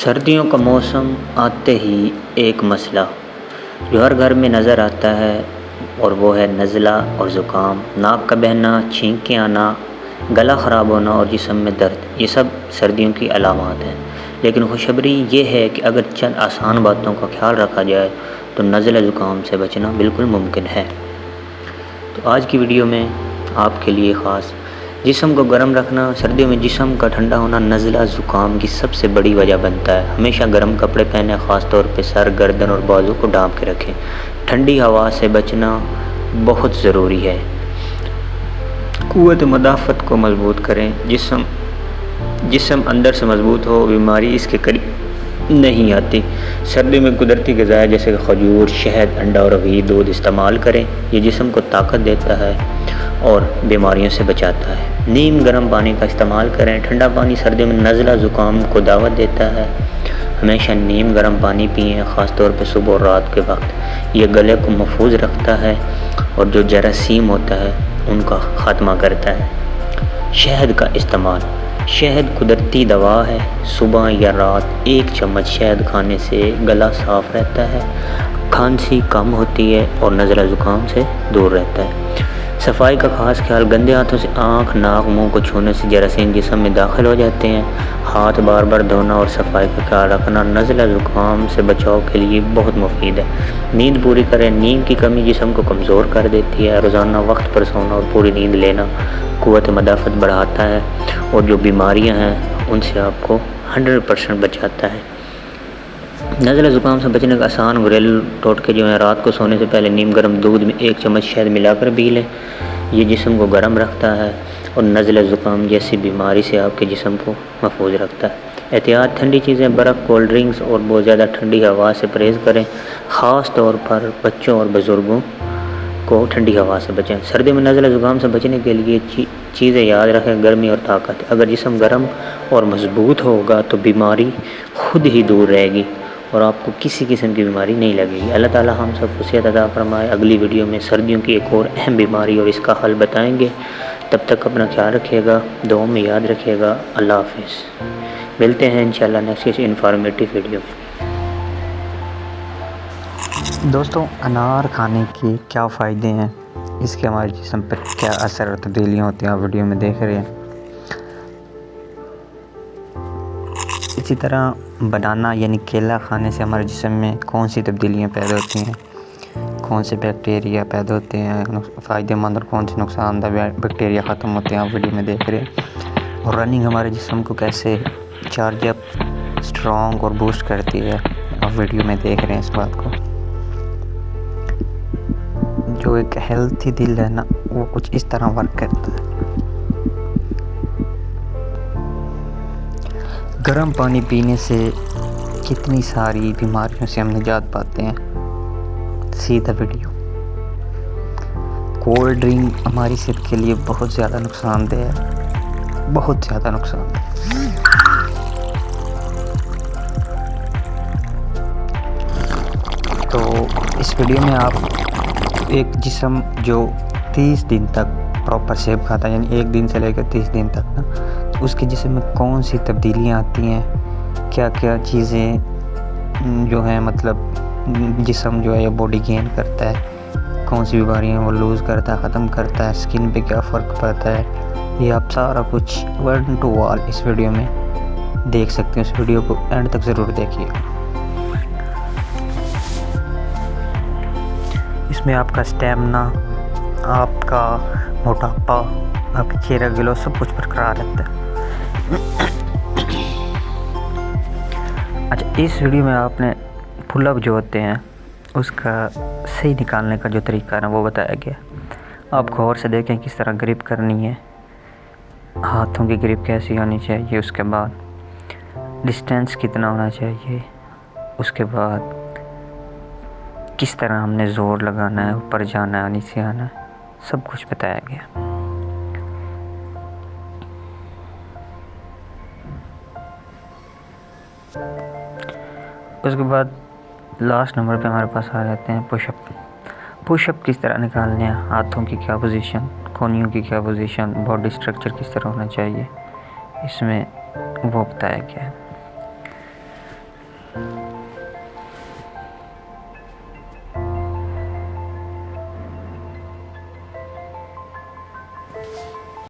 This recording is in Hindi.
सर्दियों का मौसम आते ही एक मसला जो हर घर में नज़र आता है और वो है नज़ला और ज़ुकाम, नाक का बहना, छींकें आना, गला ख़राब होना और जिस्म में दर्द। ये सब सर्दियों की अलामात हैं। लेकिन खुशखबरी ये है कि अगर चंद आसान बातों का ख्याल रखा जाए तो नज़ला ज़ुकाम से बचना बिल्कुल मुमकिन है। तो आज की वीडियो में आपके लिए ख़ास जिस्म को गर्म रखना। सर्दियों में जिस्म का ठंडा होना नज़ला ज़ुकाम की सबसे बड़ी वजह बनता है। हमेशा गर्म कपड़े पहने, ख़ास तौर पे सर, गर्दन और बाजू को ढाँप के रखें। ठंडी हवा से बचना बहुत ज़रूरी है। क़ुव्वत मदाफ़त को मज़बूत करें। जिस्म अंदर से मज़बूत हो, बीमारी इसके करीब नहीं आती। सर्दी में कुदरती ग़िज़ाएँ जैसे खजूर, शहद, अंडा और घी, दूध इस्तेमाल करें। ये जिस्म को ताकत देता है और बीमारियों से बचाता है। नीम गर्म पानी का इस्तेमाल करें। ठंडा पानी सर्दियों में नज़ला ज़ुकाम को दावत देता है। हमेशा नीम गर्म पानी पिएं, ख़ास तौर पे सुबह और रात के वक्त। ये गले को महफूज रखता है और जो जरासीम होता है उनका ख़ात्मा करता है। शहद का इस्तेमाल। शहद कुदरती दवा है। सुबह या रात 1 चम्मच शहद खाने से गला साफ़ रहता है, खांसी कम होती है और नज़ला ज़ुकाम से दूर रहता है। सफाई का खास ख्याल। गंदे हाथों से आँख, नाक, मुंह को छूने से जरासीम जिस्म में दाखिल हो जाते हैं। हाथ बार बार धोना और सफाई का ख्याल रखना नज़ला ज़ुकाम से बचाव के लिए बहुत मुफीद है। नींद पूरी करें। नींद की कमी जिस्म को कमज़ोर कर देती है। रोज़ाना वक्त पर सोना और पूरी नींद लेना क़ुव्वत मदाफ़त बढ़ाता है और जो बीमारियां हैं उनसे आपको 100% बचाता है। नज़ला ज़ुकाम से बचने का आसान घरेलू टोटके जो हैं, रात को सोने से पहले नीम गर्म दूध में 1 चम्मच शहद मिलाकर पी लें। ये जिस्म को गर्म रखता है और नज़ला ज़ुकाम जैसी बीमारी से आपके जिस्म को महफूज रखता है। एहतियात। ठंडी चीज़ें, बर्फ़, कोल्ड ड्रिंक्स और बहुत ज़्यादा ठंडी हवा से परहेज़ करें। ख़ास तौर पर बच्चों और बुज़ुर्गों को ठंडी हवा से बचें। सर्दियों में नज़ला ज़ुकाम से बचने के लिए चीज़ें याद रखें। गर्मी और ताकत। अगर जिस्म गर्म और मज़बूत होगा तो बीमारी खुद ही दूर रहेगी और आपको किसी किस्म की बीमारी नहीं लगेगी। अल्लाह ताला हम सबको सेहत अता फरमाए। अगली वीडियो में सर्दियों की एक और अहम बीमारी और इसका हल बताएंगे। तब तक अपना ख्याल रखिएगा, दुआ में याद रखिएगा। अल्लाह हाफ़िज़। मिलते हैं इंशाल्लाह नेक्स्ट किसी इन्फॉर्मेटिव वीडियो में। दोस्तों, अनार खाने के क्या फ़ायदे हैं, इसके हमारे जिस्म पर क्या असर और तब्दीलियाँ होती हैं, आप वीडियो में देख रहे हैं। इसी तरह बनाना यानी केला खाने से हमारे जिस्म में कौन सी तब्दीलियाँ पैदा होती हैं, कौन से बैक्टीरिया पैदा होते हैं फ़ायदेमंद और कौन से नुकसानदेह बैक्टीरिया ख़त्म होते हैं, आप वीडियो में देख रहे हैं। और रनिंग हमारे जिस्म को कैसे चार्ज अप, स्ट्रॉन्ग और बूस्ट करती है, आप वीडियो में देख रहे हैं इस बात को। जो एक हेल्थी दिल है ना, वो कुछ इस तरह वर्क करता है। गर्म पानी पीने से कितनी सारी बीमारियों से हम निजात पाते हैं। सीधा वीडियो। कोल्ड ड्रिंक हमारी सेहत के लिए बहुत ज़्यादा नुकसानदेह है, बहुत ज़्यादा नुकसानदेह। तो इस वीडियो में आप एक जिस्म जो 30 दिन तक प्रॉपर सेब खाता है, यानी 1 दिन से लेकर 30 दिन तक ना, तो उसके जिस्म में कौन सी तब्दीलियाँ आती हैं, क्या क्या चीज़ें जो हैं, मतलब जिस्म जो है ये बॉडी गेन करता है, कौन सी बीमारियाँ वो लूज़ करता है, ख़त्म करता है, स्किन पे क्या फ़र्क पड़ता है, ये आप सारा कुछ वन टू वन इस वीडियो में देख सकते हैं। इस वीडियो को एंड तक ज़रूर देखिएगा। इसमें आपका स्टैमिना, आपका मोटापा, आपका चेहरा ग्लो सब कुछ बरकरार रहता है। अच्छा, इस वीडियो में आपने पुलअप जो होते हैं उसका सही निकालने का जो तरीका है ना, वो बताया गया। आप गौर से देखें किस तरह ग्रिप करनी है, हाथों की ग्रिप कैसी होनी चाहिए, उसके बाद डिस्टेंस कितना होना चाहिए, उसके बाद किस तरह हमने ज़ोर लगाना है, ऊपर जाना है, नीचे आना है, सब कुछ बताया गया। उसके बाद लास्ट नंबर पे हमारे पास आ जाते हैं पुशअप। पुशअप किस तरह निकालने हैं, हाथों की क्या पोजीशन, कोहनियों की क्या पोजीशन, बॉडी स्ट्रक्चर किस तरह होना चाहिए, इसमें वो बताया गया है।